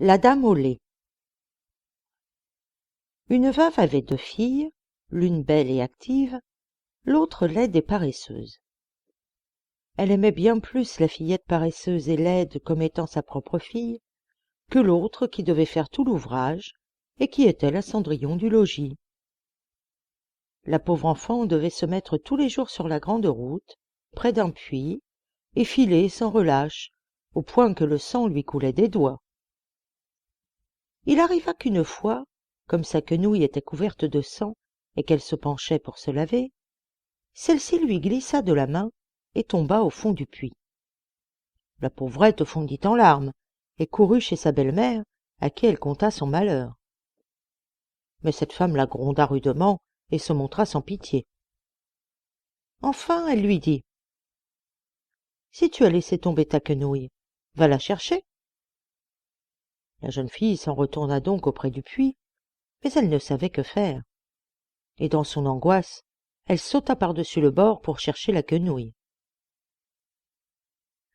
La dame au lait. Une veuve avait 2 filles, l'une belle et active, l'autre laide et paresseuse. Elle aimait bien plus la fillette paresseuse et laide comme étant sa propre fille, que l'autre qui devait faire tout l'ouvrage et qui était la Cendrillon du logis. La pauvre enfant devait se mettre tous les jours sur la grande route, près d'un puits, et filer sans relâche, au point que le sang lui coulait des doigts. Il arriva qu'une fois, comme sa quenouille était couverte de sang et qu'elle se penchait pour se laver, celle-ci lui glissa de la main et tomba au fond du puits. La pauvrette fondit en larmes et courut chez sa belle-mère, à qui elle conta son malheur. Mais cette femme la gronda rudement et se montra sans pitié. Enfin elle lui dit : « Si tu as laissé tomber ta quenouille, va la chercher. » La jeune fille s'en retourna donc auprès du puits, mais elle ne savait que faire. Et dans son angoisse, elle sauta par-dessus le bord pour chercher la quenouille.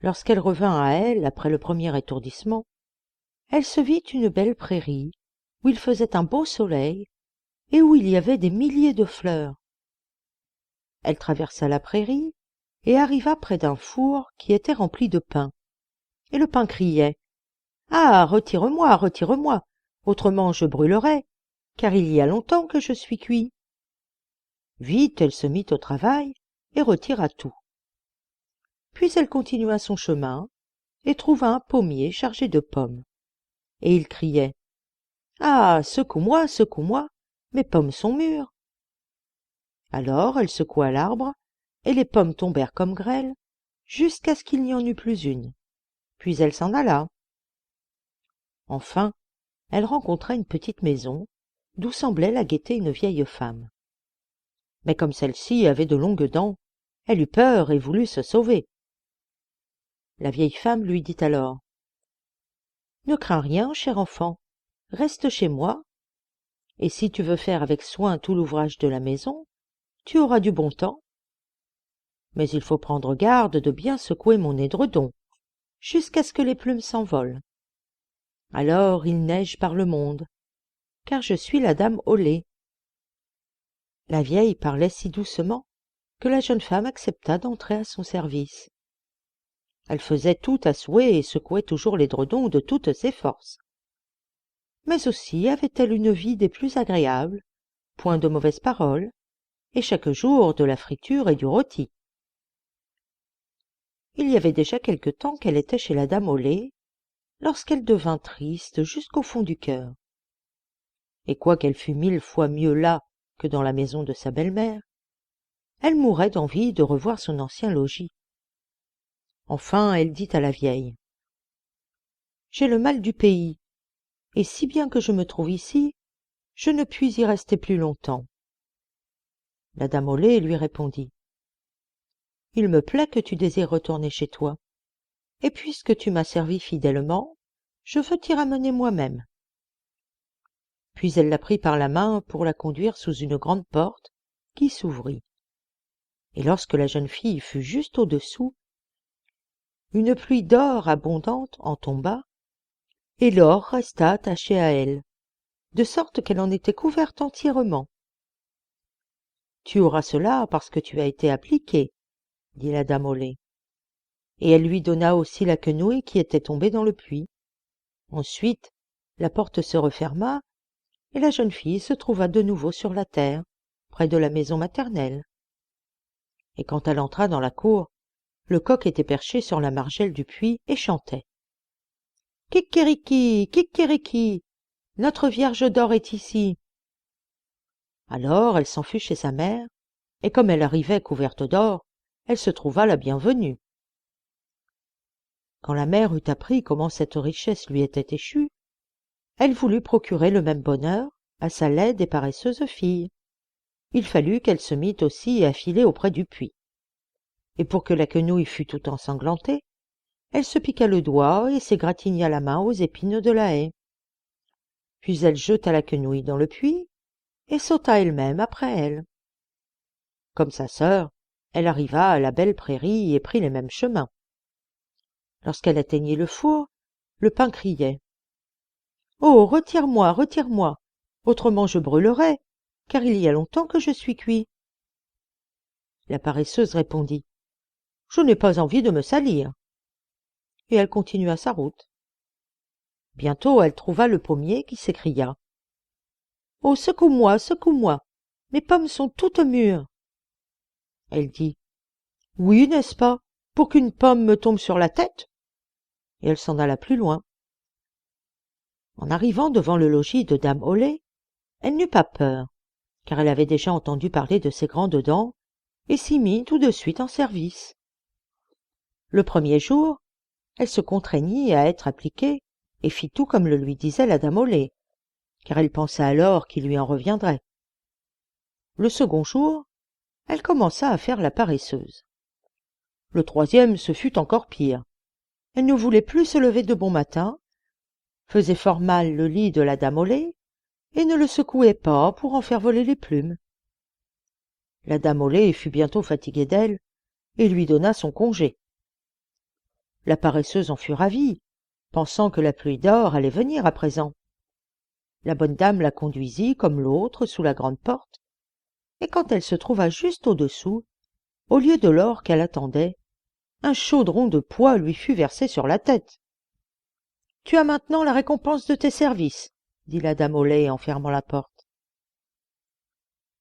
Lorsqu'elle revint à elle, après le premier étourdissement, elle se vit une belle prairie, où il faisait un beau soleil, et où il y avait des milliers de fleurs. Elle traversa la prairie, et arriva près d'un four qui était rempli de pain. Et le pain criait : « Ah, retire-moi, retire-moi, autrement je brûlerai, car il y a longtemps que je suis cuit. » Vite elle se mit au travail, et retira tout. Puis elle continua son chemin, et trouva un pommier chargé de pommes. Et il criait : « Ah, secoue-moi, mes pommes sont mûres. » Alors elle secoua l'arbre, et les pommes tombèrent comme grêle, jusqu'à ce qu'il n'y en eût plus une. Puis elle s'en alla. Enfin, elle rencontra une petite maison, d'où semblait la guetter une vieille femme. Mais comme celle-ci avait de longues dents, elle eut peur et voulut se sauver. La vieille femme lui dit alors : « Ne crains rien, cher enfant, reste chez moi, et si tu veux faire avec soin tout l'ouvrage de la maison, tu auras du bon temps. Mais il faut prendre garde de bien secouer mon édredon, jusqu'à ce que les plumes s'envolent. Alors il neige par le monde, car je suis la dame au lait. » La vieille parlait si doucement que la jeune femme accepta d'entrer à son service. Elle faisait tout à souhait et secouait toujours l'édredon de toutes ses forces. Mais aussi avait-elle une vie des plus agréables, point de mauvaises paroles, et chaque jour de la friture et du rôti. Il y avait déjà quelque temps qu'elle était chez la dame au lait, lorsqu'elle devint triste jusqu'au fond du cœur. Et quoiqu'elle fût 1000 fois mieux là que dans la maison de sa belle-mère, elle mourait d'envie de revoir son ancien logis. Enfin elle dit à la vieille : « J'ai le mal du pays, et si bien que je me trouve ici, je ne puis y rester plus longtemps. » La dame au lait lui répondit : « Il me plaît que tu désires retourner chez toi, et puisque tu m'as servi fidèlement, je veux t'y ramener moi-même. » Puis elle la prit par la main pour la conduire sous une grande porte qui s'ouvrit. Et lorsque la jeune fille fut juste au-dessous, une pluie d'or abondante en tomba, et l'or resta attaché à elle, de sorte qu'elle en était couverte entièrement. « Tu auras cela parce que tu as été appliquée, » dit la dame au lait. Et elle lui donna aussi la quenouille qui était tombée dans le puits. Ensuite, la porte se referma, et la jeune fille se trouva de nouveau sur la terre, près de la maison maternelle. Et quand elle entra dans la cour, le coq était perché sur la margelle du puits et chantait : « Kikériki, kikériki, notre Vierge d'or est ici. » Alors elle s'en fut chez sa mère, et comme elle arrivait couverte d'or, elle se trouva la bienvenue. Quand la mère eut appris comment cette richesse lui était échue, elle voulut procurer le même bonheur à sa laide et paresseuse fille. Il fallut qu'elle se mît aussi à filer auprès du puits. Et pour que la quenouille fût tout ensanglantée, elle se piqua le doigt et s'égratigna la main aux épines de la haie. Puis elle jeta la quenouille dans le puits et sauta elle-même après elle. Comme sa sœur, elle arriva à la belle prairie et prit les mêmes chemins. Lorsqu'elle atteignit le four, le pain criait : Oh, retire-moi, retire-moi, autrement je brûlerais, car il y a longtemps que je suis cuit. La paresseuse répondit: Je n'ai pas envie de me salir. Et elle continua sa route. Bientôt elle trouva le pommier qui s'écria: Oh, secoue-moi, secoue-moi, mes pommes sont toutes mûres. Elle dit: Oui, n'est-ce pas, pour qu'une pomme me tombe sur la tête? Et elle s'en alla plus loin. En arrivant devant le logis de dame Oley, elle n'eut pas peur, car elle avait déjà entendu parler de ses grandes dents, et s'y mit tout de suite en service. Le premier jour, elle se contraignit à être appliquée, et fit tout comme le lui disait la dame Oley, car elle pensa alors qu'il lui en reviendrait. Le second jour, elle commença à faire la paresseuse. Le troisième, ce fut encore pire. Elle ne voulait plus se lever de bon matin, faisait fort mal le lit de la dame Oley, et ne le secouait pas pour en faire voler les plumes. La dame Oley fut bientôt fatiguée d'elle, et lui donna son congé. La paresseuse en fut ravie, pensant que la pluie d'or allait venir à présent. La bonne dame la conduisit comme l'autre sous la grande porte, et quand elle se trouva juste au-dessous, au lieu de l'or qu'elle attendait, un chaudron de pois lui fut versé sur la tête. « Tu as maintenant la récompense de tes services, » dit la dame Oley en fermant la porte.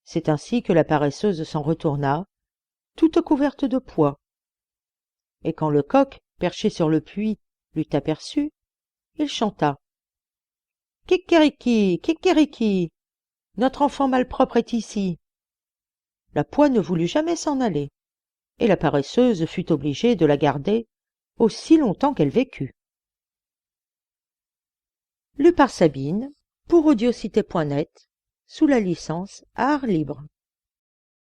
C'est ainsi que la paresseuse s'en retourna, toute couverte de pois. Et quand le coq, perché sur le puits, l'eut aperçu, il chanta: « Kikériki, kikériki, notre enfant malpropre est ici. » La poix ne voulut jamais s'en aller, et la paresseuse fut obligée de la garder aussi longtemps qu'elle vécut. Lu par Sabine, pour audiocité.net, sous la licence Art Libre.